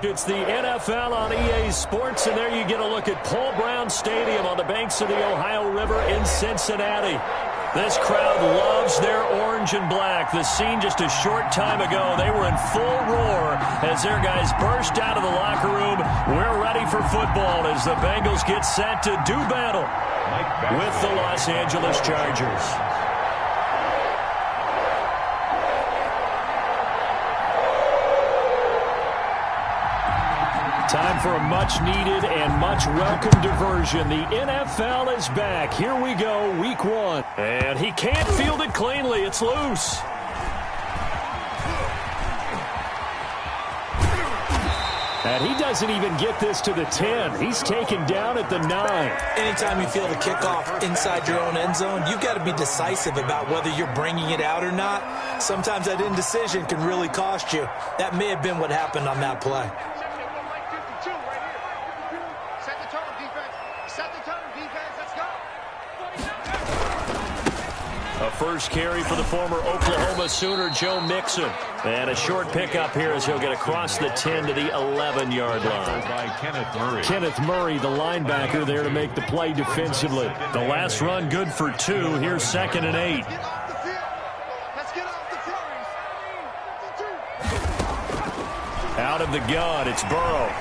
It's the NFL on EA Sports, and there you get a look at Paul Brown Stadium on the banks of the Ohio River in Cincinnati. This crowd loves their orange and black. The scene just a short time ago, they were in full roar as their guys burst out of the locker room. We're ready for football as the Bengals get set to do battle with the Los Angeles Chargers. Time for a much-needed and much-welcome diversion. The NFL is back. Here we go, week one. And he can't field it cleanly. It's loose. And he doesn't even get this to the 10. He's taken down at the 9. Anytime you feel the kickoff inside your own end zone, you've got to be decisive about whether you're bringing it out or not. Sometimes that indecision can really cost you. That may have been what happened on that play. A first carry for the former Oklahoma Sooner, Joe Mixon. And a short pickup here as he'll get across the 10 to the 11-yard line. By Kenneth Murray, the linebacker, there to make the play defensively. The last run good for 2. Here's 2nd and 8. Out of the gun, it's Burrow.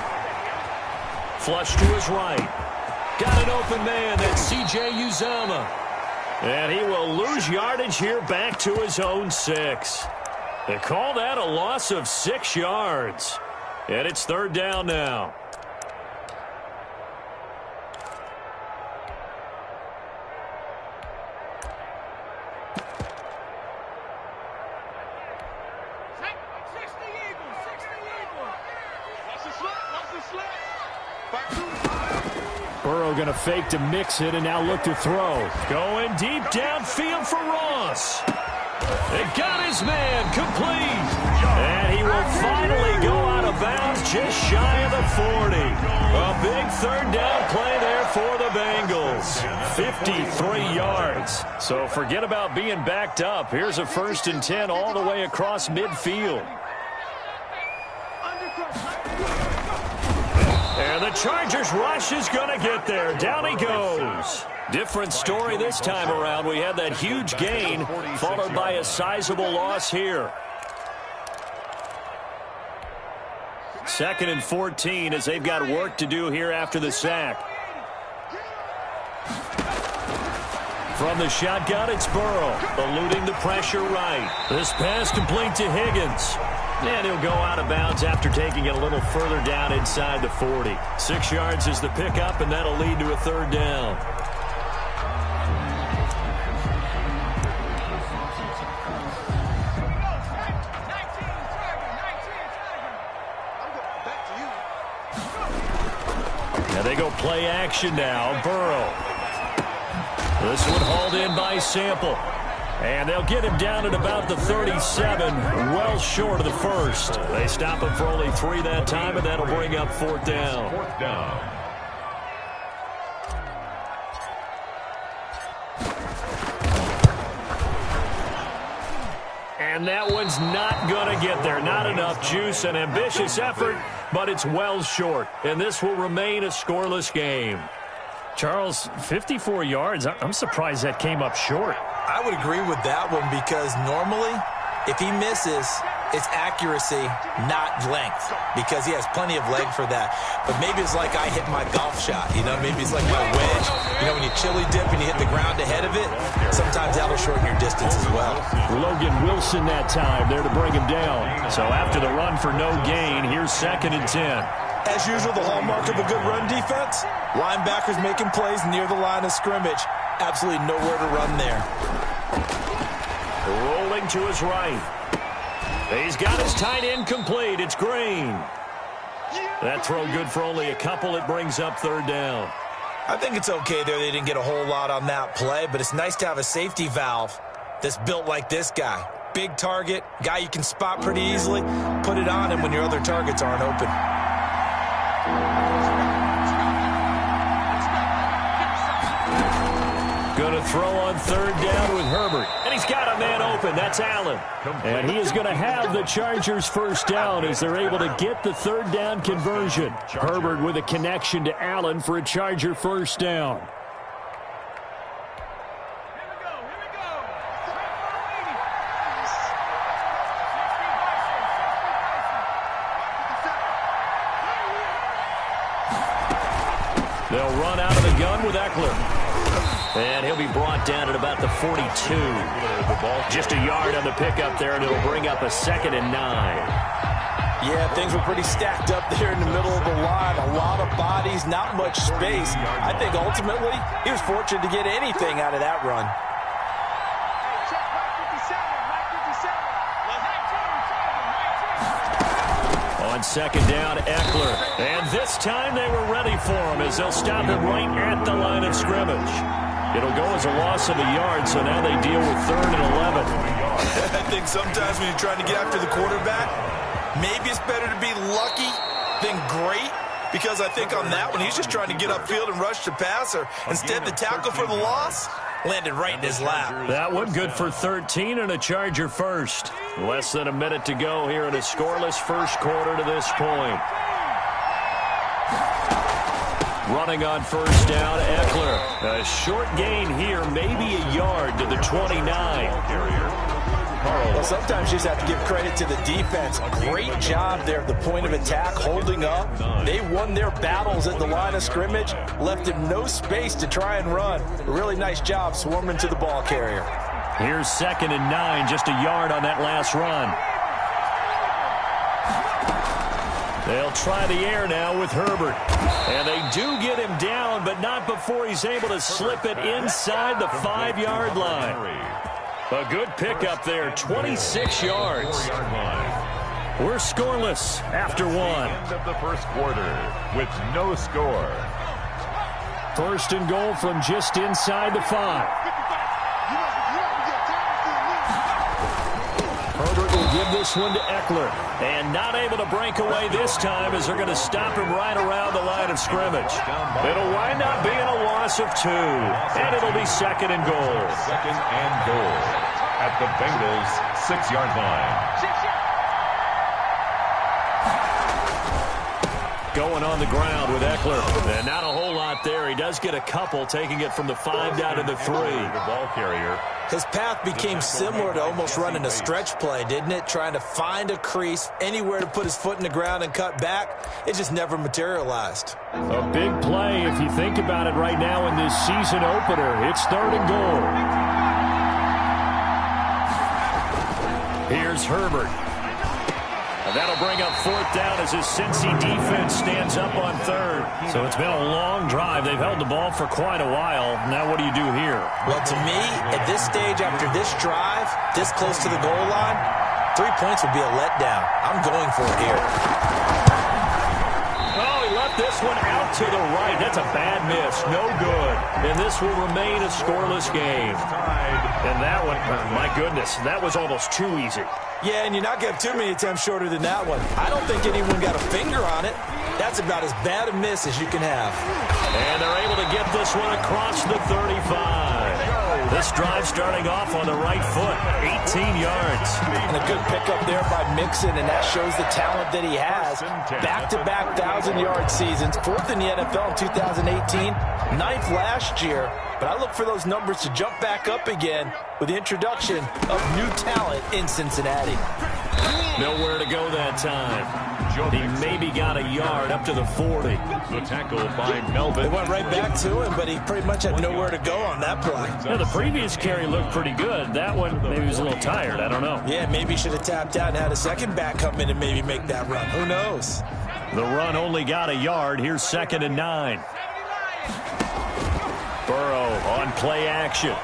Flush to his right. Got an open man, that's C.J. Uzomah. And he will lose yardage here back to his own 6. They call that a loss of 6 yards. And it's 3rd down now. Burrow going to fake to mix it and now look to throw. Going deep downfield for Ross. They got his man complete. And he will finally go out of bounds just shy of the 40. A big 3rd down play there for the Bengals. 53 yards. So forget about being backed up. Here's a 1st and 10 all the way across midfield. And the Chargers rush is going to get there. Down he goes. Different story this time around. We had that huge gain followed by a sizable loss here. 2nd and 14 as they've got work to do here after the sack. From the shotgun, it's Burrow, eluding the pressure right. This pass complete to Higgins. And he'll go out of bounds after taking it a little further down inside the 40. 6 yards is the pickup, and that'll lead to a 3rd down. Now they go play action now. Burrow. This one hauled in by Sample. And they'll get him down at about the 37, well short of the 1st. They stop him for only 3 that time, and that'll bring up 4th down. And that one's not going to get there. Not enough juice. An ambitious effort, but it's well short. And this will remain a scoreless game. Charles, 54 yards. I'm surprised that came up short. I would agree with that one because normally, if he misses, it's accuracy, not length, because he has plenty of leg for that. But maybe it's like I hit my golf shot, you know? Maybe it's like my wedge. You know, when you chili dip and you hit the ground ahead of it, sometimes that'll shorten your distance as well. Logan Wilson that time there to bring him down. So after the run for no gain, here's 2nd and 10. As usual, the hallmark of a good run defense, linebackers making plays near the line of scrimmage. Absolutely nowhere to run there. Rolling to his right. He's got his tight end complete. It's Green. That throw good for only a couple. It brings up 3rd down. I think it's okay there. They didn't get a whole lot on that play, but it's nice to have a safety valve that's built like this guy. Big target, guy you can spot pretty easily. Put it on him when your other targets aren't open. Going to throw on third down with Herbert. And he's got a man open. That's Allen. And he is going to have the Chargers first down as they're able to get the third down conversion. Herbert with a connection to Allen for a Charger first down. They'll run out of the gun with Eckler. And he'll be brought down at about the 42. Just a yard on the pickup there, and it'll bring up a 2nd and 9. Yeah, things were pretty stacked up there in the middle of the line. A lot of bodies, not much space. I think ultimately he was fortunate to get anything out of that run. On 2nd down, Eckler. And this time they were ready for him as they'll stop him right at the line of scrimmage. It'll go as a loss of a yard, so now they deal with 3rd and 11. I think sometimes when you're trying to get after the quarterback, maybe it's better to be lucky than great, because I think on that one, he's just trying to get upfield and rush the passer. Instead, the tackle for the loss landed right in his lap. That one good for 13 and a Charger first. Less than a minute to go here in a scoreless first quarter to this point. Running on first down, Eckler. A short gain here, maybe a yard to the 29. Well, sometimes you just have to give credit to the defense. Great job there at the point of attack, holding up. They won their battles at the line of scrimmage, left him no space to try and run. A really nice job swarming to the ball carrier. Here's 2nd and 9, just a yard on that last run. They'll try the air now with Herbert. And they do get him down, but not before he's able to slip it inside the 5-yard line. A good pickup there, 26 yards. We're scoreless after one. End of the first quarter with no score. 1st and goal from just inside the 5. Herbert will give this one to Eckler. And not able to break away this time as they're going to stop him right around the line of scrimmage. It'll wind up being a loss of 2. And it'll be 2nd and goal. 2nd and goal at the Bengals' 6-yard line. Going on the ground with Eckler. And not a whole lot there. He does get a couple, taking it from the 5 down to the 3. The ball carrier. His path became similar to almost running a stretch play, didn't it? Trying to find a crease, anywhere to put his foot in the ground and cut back. It just never materialized. A big play if you think about it right now in this season opener. It's 3rd and goal. Here's Herbert. And that'll bring up 4th down as his Cincy defense stands up on 3rd. So it's been a long drive. They've held the ball for quite a while. Now what do you do here? Well, to me, at this stage, after this drive, this close to the goal line, 3 points would be a letdown. I'm going for it here. Oh, he left this one out to the right. That's a bad miss. No good. And this will remain a scoreless game. And that one, my goodness, that was almost too easy. Yeah, and you're not going to have too many attempts shorter than that one. I don't think anyone got a finger on it. That's about as bad a miss as you can have. And they're able to get this one across the 35. This drive starting off on the right foot, 18 yards. And a good pickup there by Mixon, and that shows the talent that he has. Back-to-back 1,000-yard seasons, 4th in the NFL in 2018, 9th last year. But I look for those numbers to jump back up again with the introduction of new talent in Cincinnati. Nowhere to go that time. He maybe got a yard up to the 40. The tackle by Melvin. They went right back to him, but he pretty much had nowhere to go on that play. Yeah, the previous carry looked pretty good. That one, maybe he was a little tired. I don't know. Yeah, maybe he should have tapped out and had a second back come in and maybe make that run. Who knows? The run only got a yard. Here's 2nd and 9. Burrow on play action.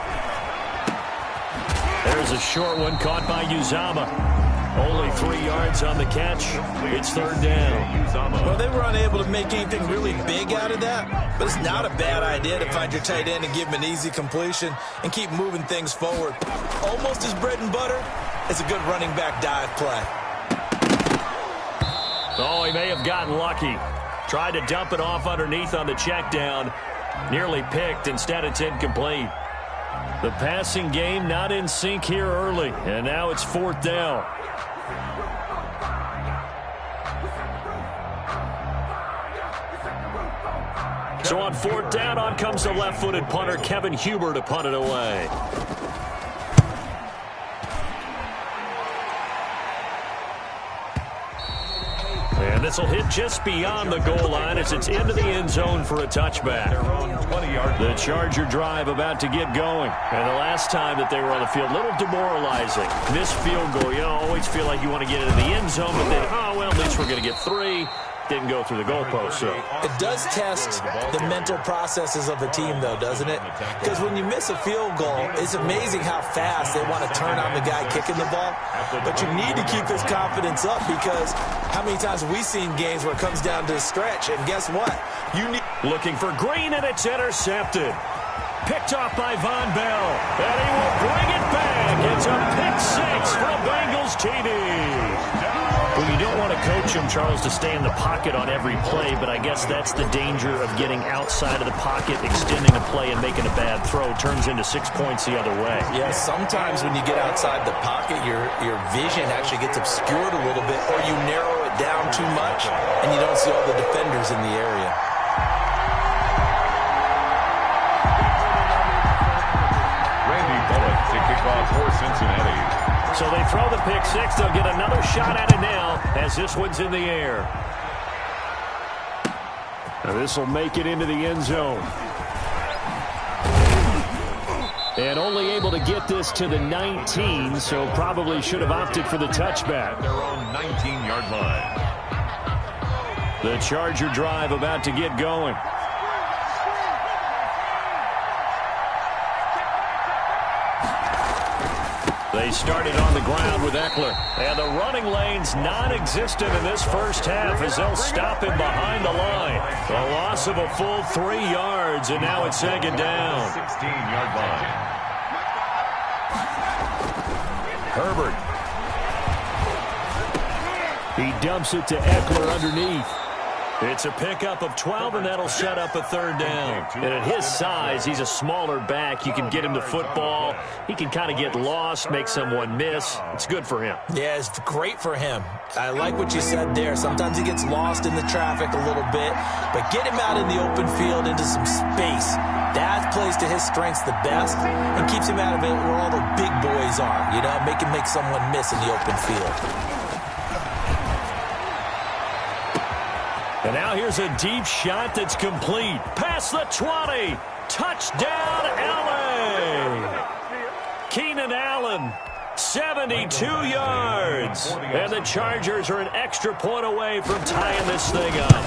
There's a short one caught by Uzomah. Only 3 yards on the catch. It's 3rd down. Well, they were unable to make anything really big out of that, but it's not a bad idea to find your tight end and give him an easy completion and keep moving things forward. Almost as bread and butter as a good running back dive play. Oh, he may have gotten lucky. Tried to dump it off underneath on the check down. Nearly picked. Instead, it's incomplete. The passing game not in sync here early, and now it's 4th down. So on 4th down, on comes the left-footed punter, Kevin Huber, to punt it away. And this will hit just beyond the goal line as it's into the end zone for a touchback. The Charger drive about to get going. And the last time that they were on the field, a little demoralizing. Missed field goal. You always feel like you want to get into the end zone, but then, oh, well, at least we're going to get 3. Didn't go through the goalpost. So it does test the mental processes of a team, though, doesn't it? Because when you miss a field goal, it's amazing how fast they want to turn on the guy kicking the ball. But you need to keep his confidence up, because how many times have we seen games where it comes down to a stretch, and guess what? You need looking for Green, and it's intercepted. Picked off by Von Bell, and he will bring it back. It's a pick 6 for a Bengals TD. Well, you don't want to coach him, Charles, to stay in the pocket on every play, but I guess that's the danger of getting outside of the pocket, extending a play, and making a bad throw. Turns into 6 points the other way. Yeah, sometimes when you get outside the pocket, your vision actually gets obscured a little bit, or you narrow it down too much, and you don't see all the defenders in the area. To kick off for Cincinnati. So they throw the pick 6. They'll get another shot at it now as this one's in the air. Now this will make it into the end zone. And only able to get this to the 19, so probably should have opted for the touchback. Their own 19-yard line. The Charger drive about to get going. They started on the ground with Eckler. And the running lane's non-existent in this first half as they'll stop him behind the line. A loss of a full 3 yards, and now it's 2nd down. 16-yard line. Herbert. He dumps it to Eckler underneath. It's a pickup of 12, and that'll set up a 3rd down. And at his size, he's a smaller back. You can get him the football. He can kind of get lost, make someone miss. It's good for him. Yeah, it's great for him. I like what you said there. Sometimes he gets lost in the traffic a little bit, but get him out in the open field into some space. That plays to his strengths the best and keeps him out of it where all the big boys are. You know, make someone miss in the open field. And now here's a deep shot that's complete. Past the 20. Touchdown, L.A. Keenan Allen, 72 yards. And the Chargers are an extra point away from tying this thing up.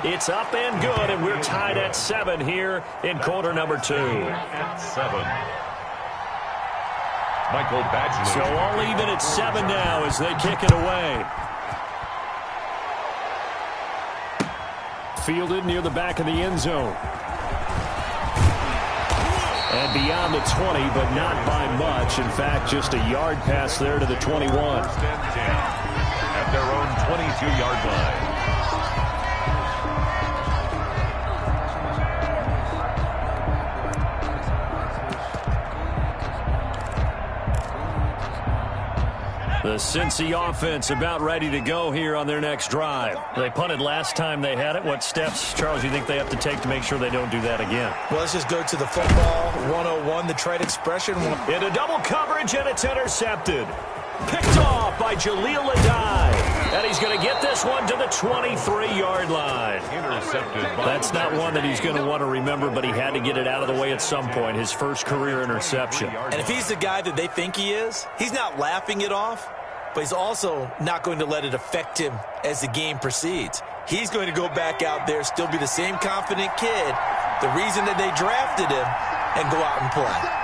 It's up and good, and we're tied at 7 here in quarter number 2. 7. Michael Badgley. So all even at 7 now as they kick it away. Fielded near the back of the end zone. And beyond the 20, but not by much. In fact, just a yard pass there to the 21. At their own 22-yard line. The Cincy offense about ready to go here on their next drive. They punted last time they had it. What steps, Charles, you think they have to take to make sure they don't do that again? Well, let's just go to the football 101, the trade expression. Into double coverage, and it's intercepted. Picked off by Jaleel Adai. And he's going to get this one to the 23-yard line. Intercepted. That's not one that he's going to want to remember, but he had to get it out of the way at some point. His first career interception. And if he's the guy that they think he is, he's not laughing it off, but he's also not going to let it affect him as the game proceeds. He's going to go back out there, still be the same confident kid, the reason that they drafted him, and go out and play.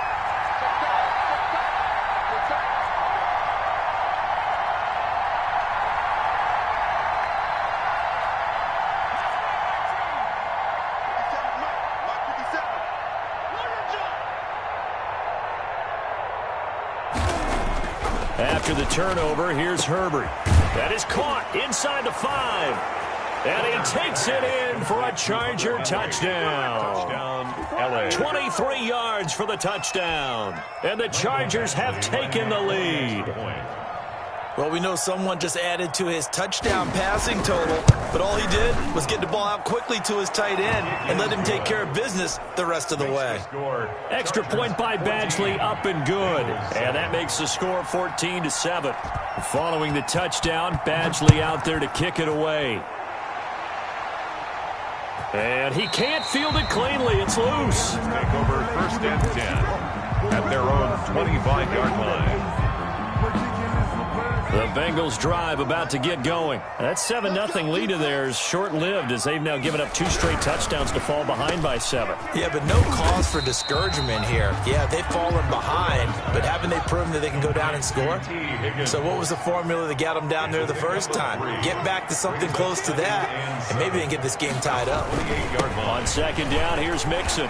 After the turnover, here's Herbert. That is caught inside the 5. And he takes it in for a Charger touchdown. LA. 23 yards for the touchdown. And the Chargers have taken the lead. Well, we know someone just added to his touchdown passing total, but all he did was get the ball out quickly to his tight end and let him take care of business the rest of the way. Extra point by Badgley, up and good. And that makes the score 14-7. Following the touchdown, Badgley out there to kick it away. And he can't field it cleanly. It's loose. Take over first and 10 at their own 25-yard line. The Bengals drive about to get going. That 7-0 lead of theirs short-lived as they've now given up 2 straight touchdowns to fall behind by 7. Yeah, but no cause for discouragement here. Yeah, they've fallen behind, but haven't they proven that they can go down and score? So what was the formula that got them down there the first time? Get back to something close to that, and maybe they can get this game tied up. On second down, here's Mixon.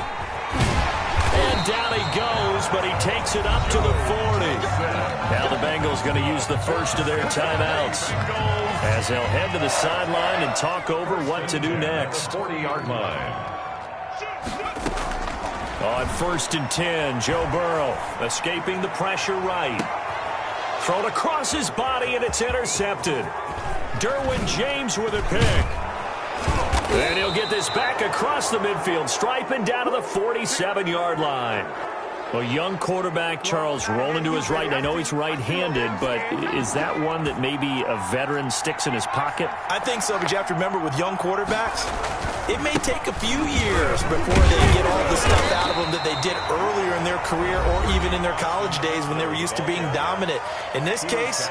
And down he goes, but he takes it up to the 40. Now the Bengals going to use the first of their timeouts as they'll head to the sideline and talk over what to do next. 40-yard line. On first and 10, Joe Burrow escaping the pressure right. Thrown across his body, and it's intercepted. Derwin James with a pick. And he'll get this back across the midfield stripe and down to the 47-yard line. Well, young quarterback Charles rolling to his right. I know he's right-handed, but is that one that maybe a veteran sticks in his pocket? I think so, but you have to remember with young quarterbacks, it may take a few years before they get all the stuff out of them that they did earlier in their career or even in their college days when they were used to being dominant. In this case,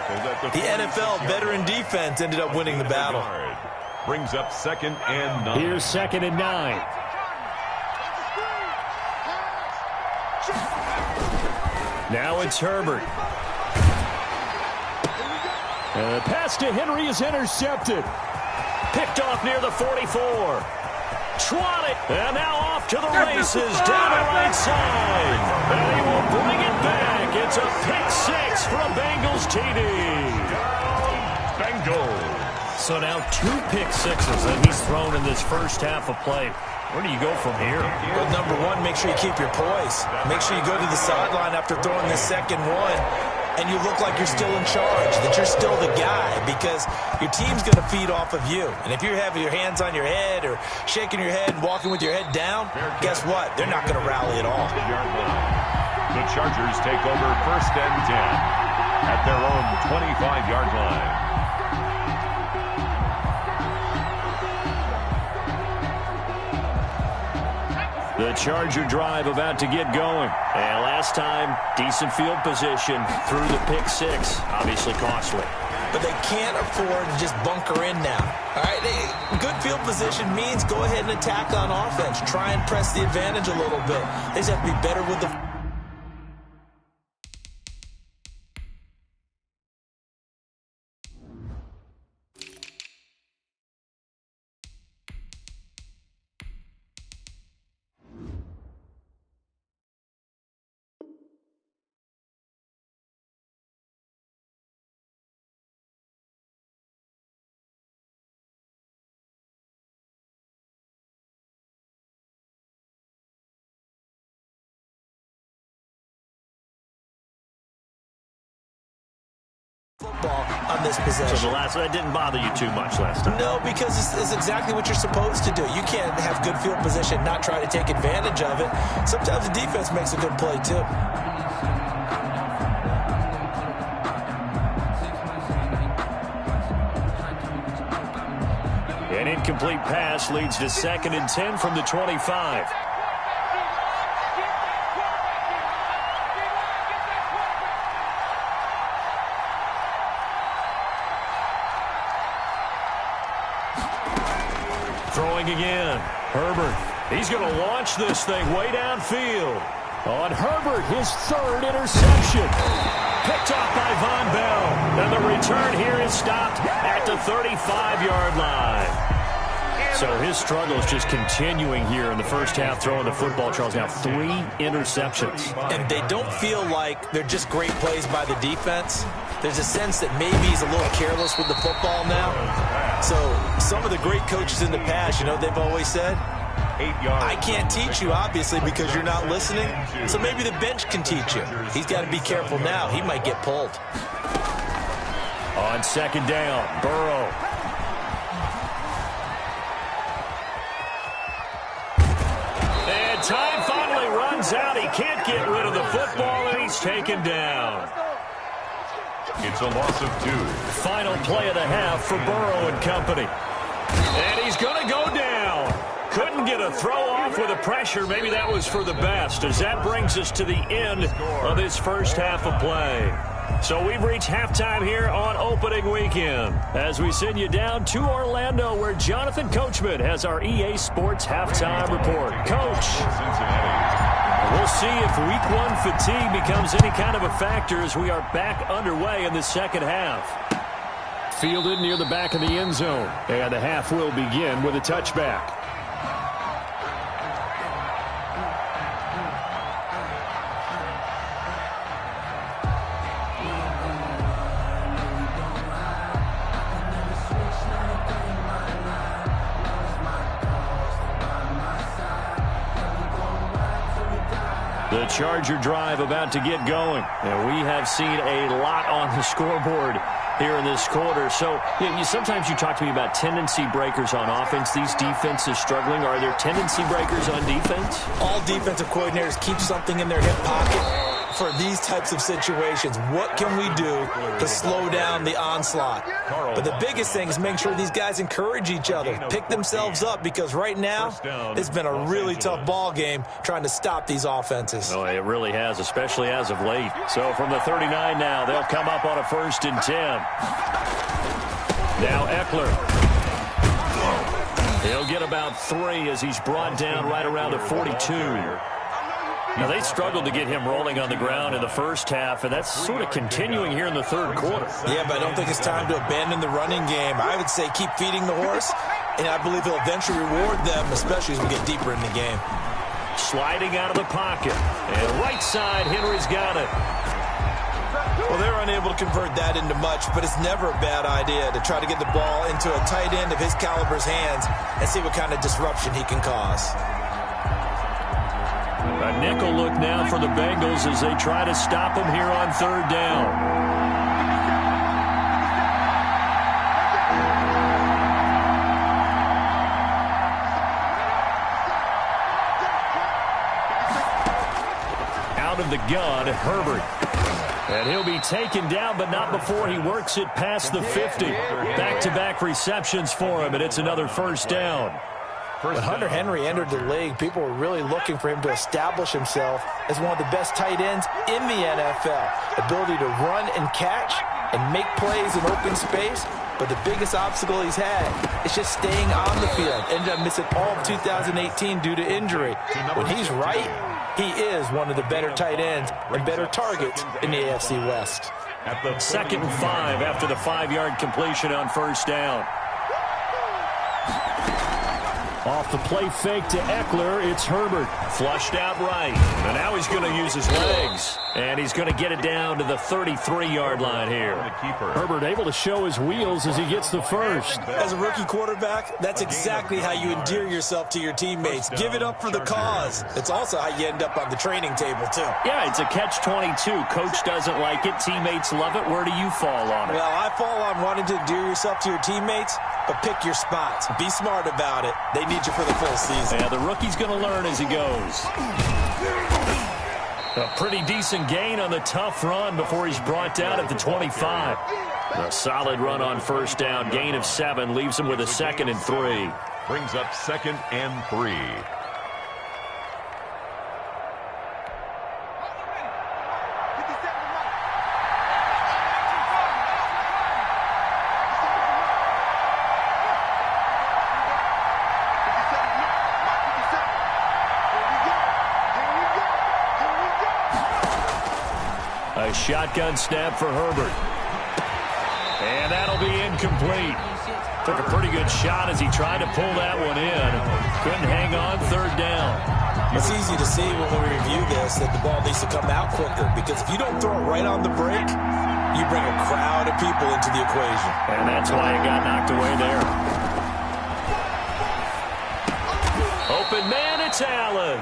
the NFL veteran defense ended up winning the battle. Brings up second and 9. Here's second and 9. Now it's Herbert. And the pass to Henry is intercepted. Picked off near the 44. Swatted. And now off to the races down the right side. And he will bring it back. It's a pick 6 for a Bengals TD. Bengals. So now 2 pick sixes that he's thrown in this first half of play. Where do you go from here? Well, number one, make sure you keep your poise. Make sure you go to the sideline after throwing the second one, and you look like you're still in charge, that you're still the guy, because your team's going to feed off of you. And if you're having your hands on your head or shaking your head and walking with your head down, guess what? They're not going to rally at all. The Chargers take over first and 10 at their own 25-yard line. The Charger drive about to get going. And last time, decent field position through the pick 6. Obviously costly. But they can't afford to just bunker in now. All right, good field position means go ahead and attack on offense. Try and press the advantage a little bit. They just have to be better with the... football on this possession. So that didn't bother you too much last time? No, because it's exactly what you're supposed to do. You can't have good field position and not try to take advantage of it. Sometimes the defense makes a good play, too. An incomplete pass leads to second and 10 from the 25. Throwing again. Herbert. He's going to launch this thing way downfield. On Herbert, his 3rd interception. Picked off by Von Bell. And the return here is stopped at the 35-yard line. So his struggle is just continuing here in the first half throwing the football. Charles, now 3 interceptions. And they don't feel like they're just great plays by the defense. There's a sense that maybe he's a little careless with the football now. So some of the great coaches in the past, you know, they've always said, I can't teach you, obviously, because you're not listening. So maybe the bench can teach you. He's got to be careful now. He might get pulled. On second down, Burrow. And time finally runs out. He can't get rid of the football, and he's taken down. It's a loss of 2. Final play of the half for Burrow and company. And he's going to go down. Couldn't get a throw off with the pressure. Maybe that was for the best, as that brings us to the end of this first half of play. So we've reached halftime here on opening weekend as we send you down to Orlando, where Jonathan Coachman has our EA Sports halftime report. Coach, we'll see if week 1 fatigue becomes any kind of a factor as we are back underway in the second half. Fielded near the back of the end zone, and the half will begin with a touchback. The Charger drive about to get going. And we have seen a lot on the scoreboard here in this quarter. So sometimes you talk to me about tendency breakers on offense. These defenses struggling. Are there tendency breakers on defense? All defensive coordinators keep something in their hip pocket for these types of situations. What can we do to slow down the onslaught? But the biggest thing is make sure these guys encourage each other, pick themselves up, because right now it's been a really tough ball game trying to stop these offenses. Oh, it really has, especially as of late. So from the 39 now, they'll come up on a 1st and 10. Now Eckler. He'll get about 3 as he's brought down right around the 42. Now, they struggled to get him rolling on the ground in the first half, and that's sort of continuing here in the third quarter. Yeah, but I don't think it's time to abandon the running game. I would say keep feeding the horse, and I believe he'll eventually reward them, especially as we get deeper in the game. Sliding out of the pocket. And right side, Henry's got it. Well, they're unable to convert that into much, but it's never a bad idea to try to get the ball into a tight end of his caliber's hands and see what kind of disruption he can cause. A nickel look now for the Bengals as they try to stop him here on 3rd down. Out of the gun, Herbert. And he'll be taken down, but not before he works it past the 50. Back-to-back receptions for him, and it's another 1st down. When Hunter Henry entered the league, people were really looking for him to establish himself as one of the best tight ends in the NFL. Ability to run and catch and make plays in open space. But the biggest obstacle he's had is just staying on the field. Ended up missing all of 2018 due to injury. When he's right, he is one of the better tight ends and better targets in the AFC West. At the 2nd and 5 after the 5-yard completion on 1st down. Off the play fake to Eckler, it's Herbert. Flushed out right. And now he's going to use his legs. And he's going to get it down to the 33-yard line here. Herbert able to show his wheels as he gets the first. As a rookie quarterback, that's exactly how you endear yourself to your teammates. Give it up for the cause. It's also how you end up on the training table, too. Yeah, it's a catch-22. Coach doesn't like it. Teammates love it. Where do you fall on it? Well, I fall on wanting to endear yourself to your teammates, but pick your spots. Be smart about it. They need you for the full season. Yeah, the rookie's going to learn as he goes. A pretty decent gain on the tough run before he's brought down at the 25. A solid run on 1st down. Gain of 7 leaves him with a 2nd and 3. Brings up 2nd and 3. A shotgun snap for Herbert. And that'll be incomplete. Took a pretty good shot as he tried to pull that one in. Couldn't hang on 3rd down. It's easy to see when we review this that the ball needs to come out quicker, because if you don't throw it right on the break, you bring a crowd of people into the equation. And that's why it got knocked away there. Open man, it's Allen.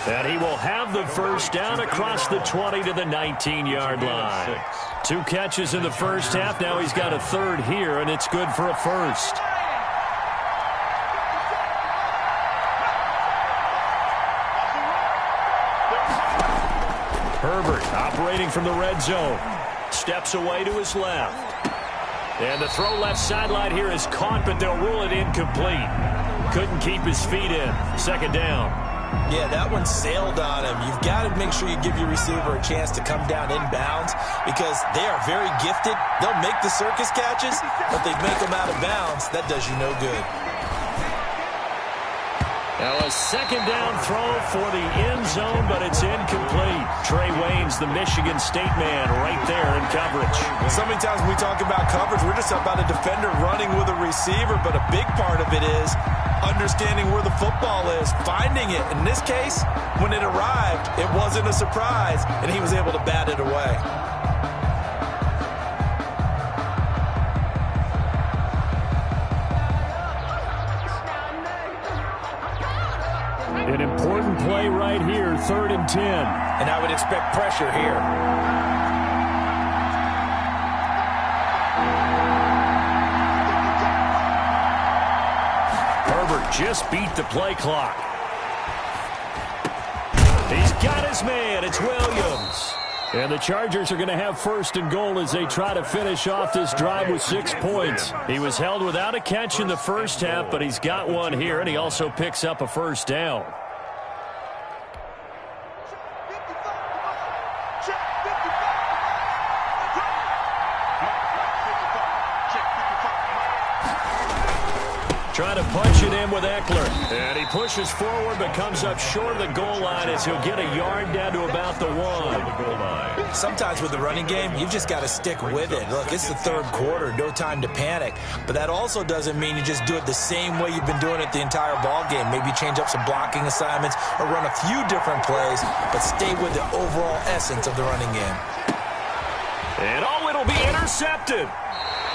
And he will have the first down across the 20 to the 19-yard line. 2 catches in the first half. Now he's got a third here, and it's good for a first. Herbert operating from the red zone. Steps away to his left. And the throw left sideline here is caught, but they'll rule it incomplete. Couldn't keep his feet in. Second down. Yeah, that one sailed on him. You've got to make sure you give your receiver a chance to come down inbounds because they are very gifted. They'll make the circus catches, but they make them out of bounds. That does you no good. Now a second down throw for the end zone, but it's incomplete. Trey Waynes, the Michigan State man, right there in coverage. So many times when we talk about coverage, we're just about a defender running with a receiver, but a big part of it is understanding where the football is, finding it. In this case, when it arrived, it wasn't a surprise, and he was able to bat it away. An important play right here, 3rd and 10. And I would expect pressure here. Herbert just beat the play clock. He's got his man. It's Williams. And the Chargers are going to have 1st and goal as they try to finish off this drive with 6 points. He was held without a catch in the first half, but he's got one here, and he also picks up a first down. Trying to punch it in with Eckler. And he pushes forward but comes up short of the goal line as he'll get a yard down to about the 1. Sometimes with the running game, you've just got to stick with it. Look, it's the 3rd quarter, no time to panic. But that also doesn't mean you just do it the same way you've been doing it the entire ball game. Maybe change up some blocking assignments or run a few different plays, but stay with the overall essence of the running game. And it'll be intercepted.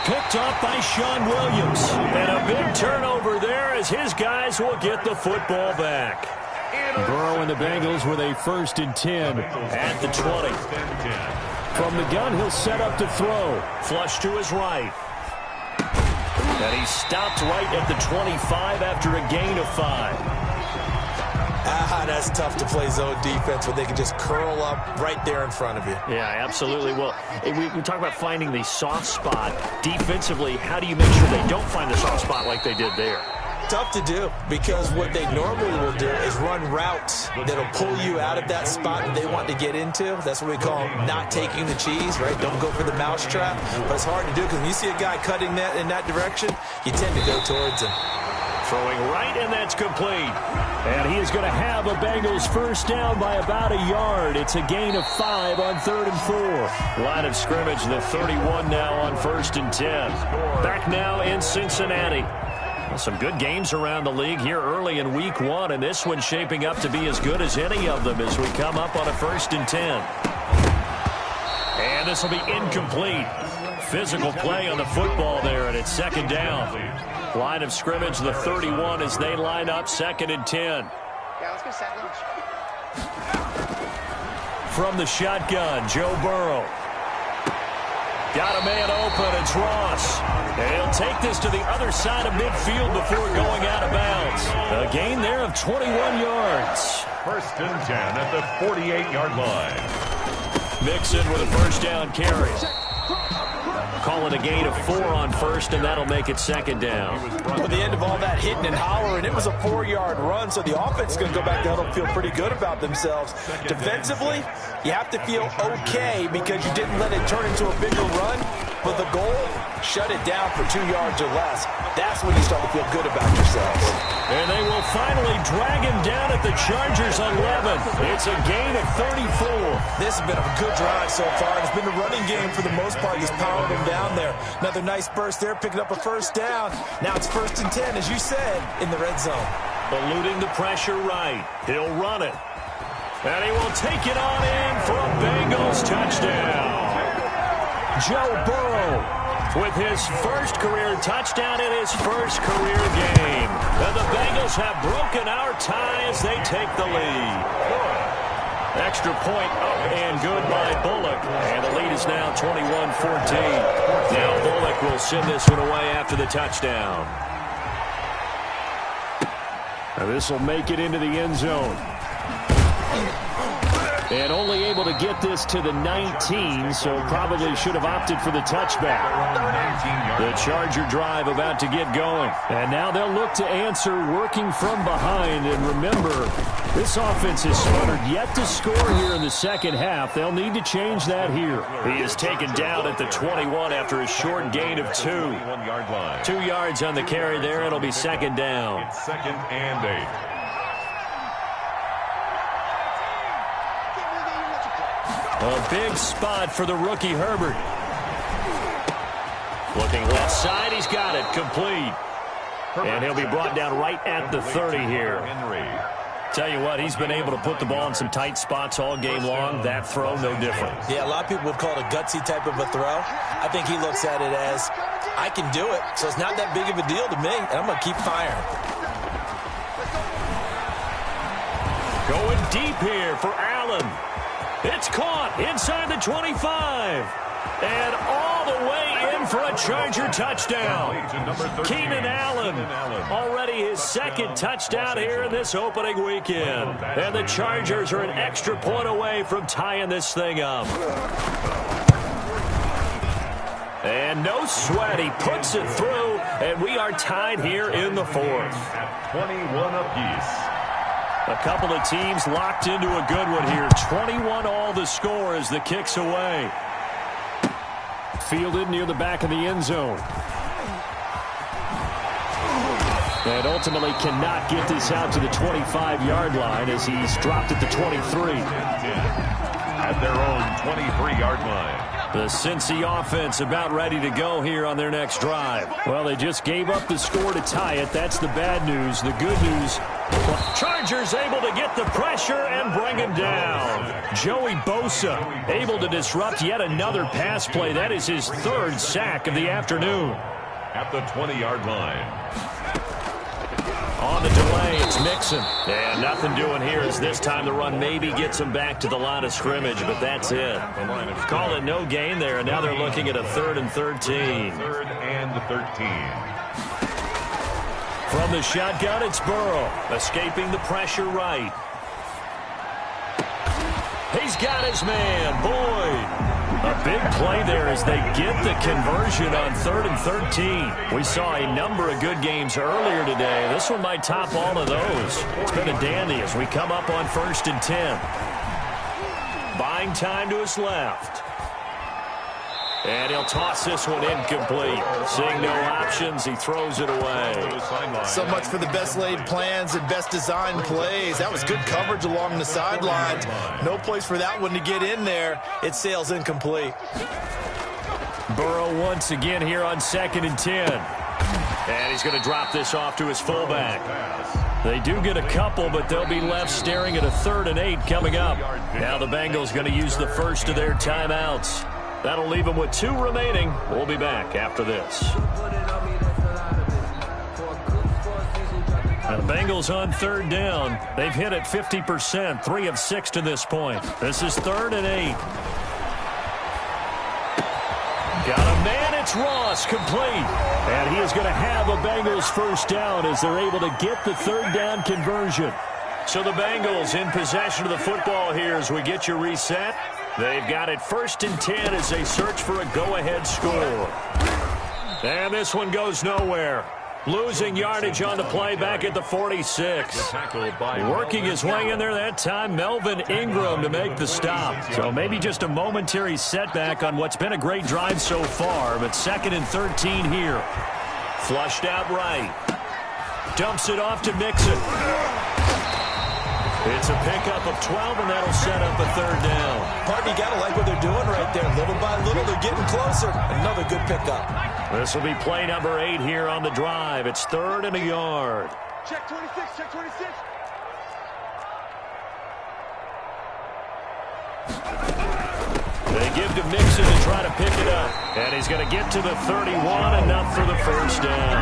Picked off by Sean Williams. And a big turnover there as his guys will get the football back. Burrow and the Bengals with a 1st and 10 at the 20. From the gun, he'll set up to throw. Flush to his right. And he stopped right at the 25 after a gain of 5. That's tough to play zone defense where they can just curl up right there in front of you. Yeah, absolutely. Well, we talk about finding the soft spot. Defensively, how do you make sure they don't find the soft spot like they did there? Tough to do because what they normally will do is run routes that'll pull you out of that spot that they want to get into. That's what we call not taking the cheese, right? Don't go for the mousetrap. But it's hard to do because when you see a guy cutting that in that direction, you tend to go towards him. Throwing right, and that's complete. And he is going to have a Bengals first down by about a yard. It's a gain of 5 on 3rd and 4. Line of scrimmage, the 31 now on 1st and 10. Back now in Cincinnati. Well, some good games around the league here early in week 1, and this one's shaping up to be as good as any of them as we come up on a 1st and 10. And this will be incomplete. Physical play on the football there, and it's 2nd down. Line of scrimmage, the 31 as they line up 2nd and 10. Yeah, let's go second. From the shotgun, Joe Burrow. Got a man open, it's Ross. And he'll take this to the other side of midfield before going out of bounds. A gain there of 21 yards. 1st and 10 at the 48-yard line. Mixon with a first down carry. Call it a gain of 4 on 1st, and that'll make it 2nd down. At the end of all that hitting and hollering, it was a 4-yard run, so the offense is going to go back there and feel pretty good about themselves. Defensively, you have to feel okay because you didn't let it turn into a bigger run, but the goal, shut it down for 2 yards or less. That's when you start to feel good about yourselves. And they will finally drag him down at the Chargers 11. It's a gain of 34. This has been a good drive so far. It's been the running game for the most part that's powered them down there. Another nice burst there, picking up a first down. Now it's 1st and 10, as you said, in the red zone. Eluding the pressure right. He'll run it. And he will take it on in for a Bengals touchdown. Joe Burrow with his first career touchdown in his first career game. And the Bengals have broken our tie as they take the lead. Extra point up and good by Bullock. And the lead is now 21-14. Now Bullock will send this one away after the touchdown. Now this will make it into the end zone. And only able to get this to the 19, so probably should have opted for the touchback. The Charger drive about to get going. And now they'll look to answer working from behind. And remember, this offense has sputtered yet to score here in the second half. They'll need to change that here. He is taken down at the 21 after a short gain of 2. 2 yards on the carry there. It'll be second down. It's second and 8. A big spot for the rookie Herbert. Looking left side, he's got it, complete. And he'll be brought down right at the 30 here. Tell you what, he's been able to put the ball in some tight spots all game long. That throw, no different. Yeah, a lot of people would call it a gutsy type of a throw. I think he looks at it as, I can do it, so it's not that big of a deal to me, and I'm going to keep firing. Going deep here for Allen. It's caught inside the 25. And all the way in for a Charger touchdown. Keenan Allen, already his second touchdown here in this opening weekend. And the Chargers are an extra point away from tying this thing up. And no sweat, he puts it through, and we are tied here in the fourth. 21 apiece. A couple of teams locked into a good one here. 21 all the score as the kick's away. Fielded near the back of the end zone. And ultimately cannot get this out to the 25-yard line as he's dropped at the 23. At their own 23-yard line. The Cincy offense about ready to go here on their next drive. Well, they just gave up the score to tie it. That's the bad news. The good news, Chargers able to get the pressure and bring him down. Joey Bosa able to disrupt yet another pass play. That is his third sack of the afternoon. At the 20-yard line. On the delay, it's Mixon. And nothing doing here as this time the run maybe gets him back to the line of scrimmage, but that's it. Call it no gain there, and now they're looking at a 3rd and 13. 3rd and 13. From the shotgun, it's Burrow, escaping the pressure right. He's got his man, Boyd. A big play there as they get the conversion on 3rd and 13. We saw a number of good games earlier today. This one might top all of those. It's been a dandy as we come up on 1st and 10. Buying time to his left. And he'll toss this one incomplete. Seeing no options, he throws it away. So much for the best laid plans and best designed plays. That was good coverage along the sidelines. No place for that one to get in there. It sails incomplete. Burrow once again here on 2nd and 10. And he's going to drop this off to his fullback. They do get a couple, but they'll be left staring at a 3rd and 8 coming up. Now the Bengals going to use the first of their timeouts. That'll leave them with 2 remaining. We'll be back after this. Now the Bengals on 3rd down. They've hit it 50%, 3 of 6 to this point. This is 3rd and 8. Got a man, it's Ross, complete. And he is going to have a Bengals first down as they're able to get the 3rd down conversion. So the Bengals in possession of the football here as we get you reset. They've got it 1st and 10 as they search for a go-ahead score. And this one goes nowhere. Losing yardage on the play back at the 46. Working his way in there that time, Melvin Ingram to make the stop. So maybe just a momentary setback on what's been a great drive so far, but 2nd and 13 here. Flushed out right. Dumps it off to Mixon. It's a pickup of 12, and that'll set up a 3rd down. Partner, you got to like what they're doing right there. Little by little, they're getting closer. Another good pickup. This will be play number 8 here on the drive. It's 3rd and a yard. Check 26, check 26. They give to Mixon to try to pick it up. And he's going to get to the 31, enough for the first down.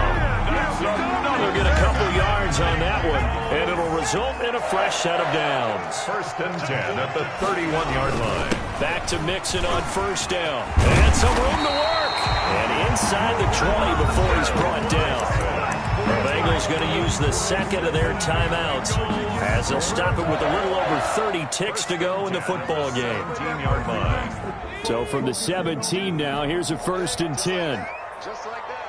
They'll get a couple yards on that one, and it'll result in a fresh set of downs. 1st and 10 at the 31-yard line. Back to Mixon on first down. And some room to work. And inside the 20 before he's brought down. The Bengals going to use the second of their timeouts as they'll stop it with a little over 30 ticks to go in the football game. 17-yard line. So from the 17 now, here's a 1st and 10. Just like that.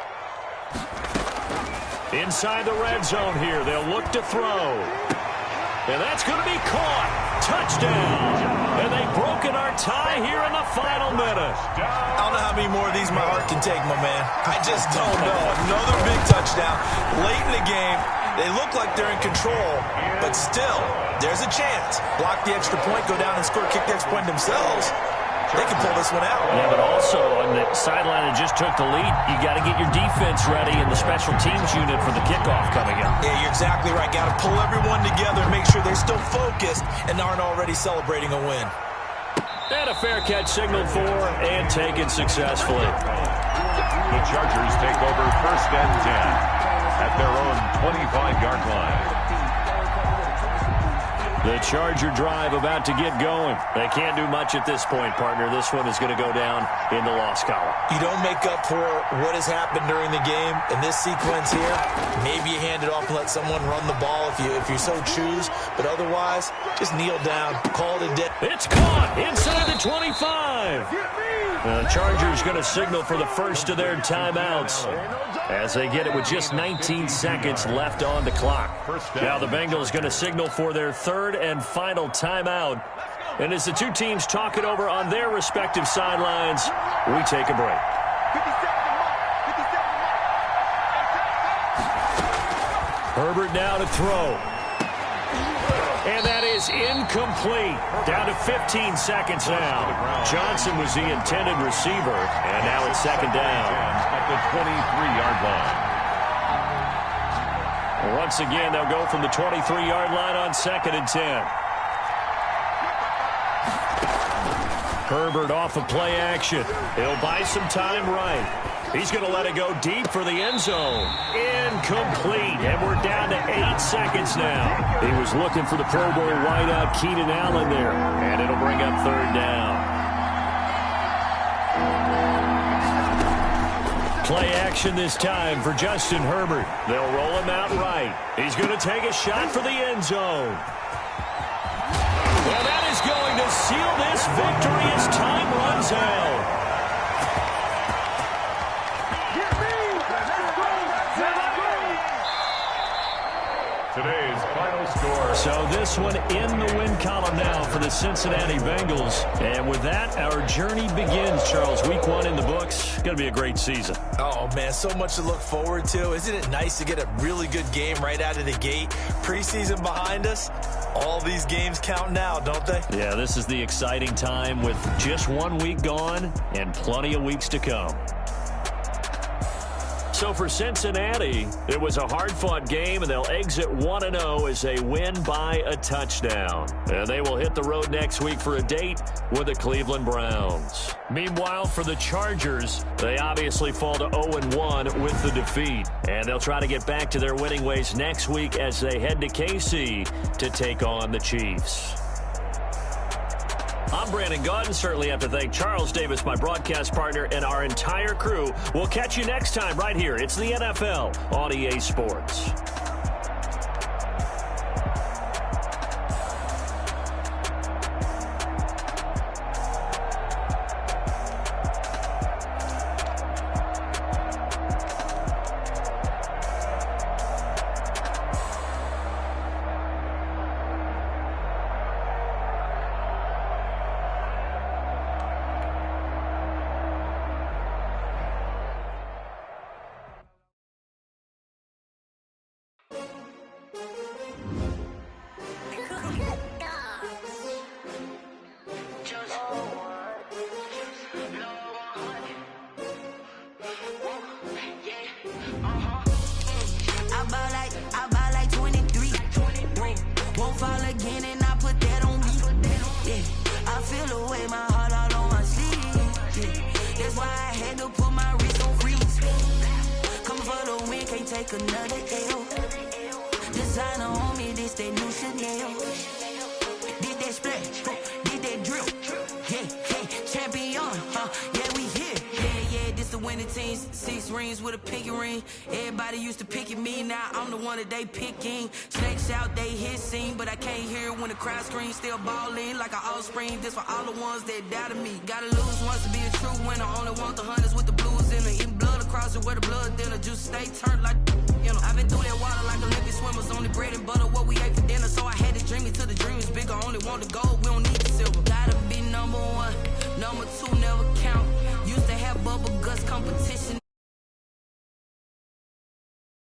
Inside the red zone here, they'll look to throw. And that's going to be caught. Touchdown. And they've broken our tie here in the final minute. I don't know how many more of these my heart can take, my man. I just don't know. Another big touchdown. Late in the game, they look like they're in control, but still, there's a chance. Block the extra point, go down and score, kick the extra point themselves. They can pull this one out. Yeah, but also on the sideline that just took the lead, you got to get your defense ready and the special teams unit for the kickoff coming up. Yeah, you're exactly right. Got to pull everyone together and make sure they're still focused and aren't already celebrating a win. And a fair catch signaled for and taken successfully. The Chargers take over 1st and 10 at their own 25-yard line. The Charger drive about to get going. They can't do much at this point, partner. This one is going to go down in the loss column. You don't make up for what has happened during the game. In this sequence here, maybe you hand it off and let someone run the ball if you so choose. But otherwise, just kneel down, call it a day. It's caught inside the 25. The Chargers going to signal for the first of their timeouts as they get it with just 19 seconds left on the clock. Now the Bengals going to signal for their 3rd and final timeout. And as the two teams talk it over on their respective sidelines, we take a break. 50 seconds a mark. 50 seconds a mark. Herbert now to throw. And that is incomplete. Down to 15 seconds now. Johnson was the intended receiver, and now it's 2nd down. At the 23-yard line. Once again, they'll go from the 23-yard line on 2nd and 10. Herbert off of play action. He'll buy some time right. He's going to let it go deep for the end zone. Incomplete, and we're down to 8 seconds now. He was looking for the Pro Bowl wideout Keenan Allen there, and it'll bring up 3rd down. Play action this time for Justin Herbert. They'll roll him out right. He's going to take a shot for the end zone. Well, that is going to seal this victory as time runs out. Today's final score. So this one in the win column now for the Cincinnati Bengals. And with that, our journey begins, Charles. Week 1 in the books. Going to be a great season. Oh, man, so much to look forward to. Isn't it nice to get a really good game right out of the gate? Preseason behind us. All these games count now, don't they? Yeah, this is the exciting time with just 1 week gone and plenty of weeks to come. So for Cincinnati, it was a hard-fought game, and they'll exit 1-0 as they win by a touchdown. And they will hit the road next week for a date with the Cleveland Browns. Meanwhile, for the Chargers, they obviously fall to 0-1 with the defeat. And they'll try to get back to their winning ways next week as they head to KC to take on the Chiefs. I'm Brandon Gaudin. Certainly have to thank Charles Davis, my broadcast partner, and our entire crew. We'll catch you next time right here. It's the NFL on EA Sports. Won't fall again and I put that on me. Yeah, I feel the way my heart all on my sleeve. Yeah. That's why I had to put my wrist on freeze. Coming for the win, can't take another L. Designer on me, this that new Chanel. Did that splash, did that drill. Yeah, yeah, champion, yeah, we here. Yeah, this the winning team. 6 rings with a pinky ring. Everybody used to pick at me, now I'm the one that they picking. Snakes out, they hit scene, but I can't hear when the crowd screams. Still ballin' like an offspring. This for all the ones that doubted me. Gotta lose once to be a true winner. Only want the hunters with the blues in it. Eating blood across it where the blood dinner. Juice stay turned like, you know. I've been through that water like Olympic swimmers. Only bread and butter, what we ate for dinner. So I had to dream it till the dream is bigger. Only want the gold, we don't need the silver. Gotta be number 1, number 2 never count. Used to have bubble guts competition.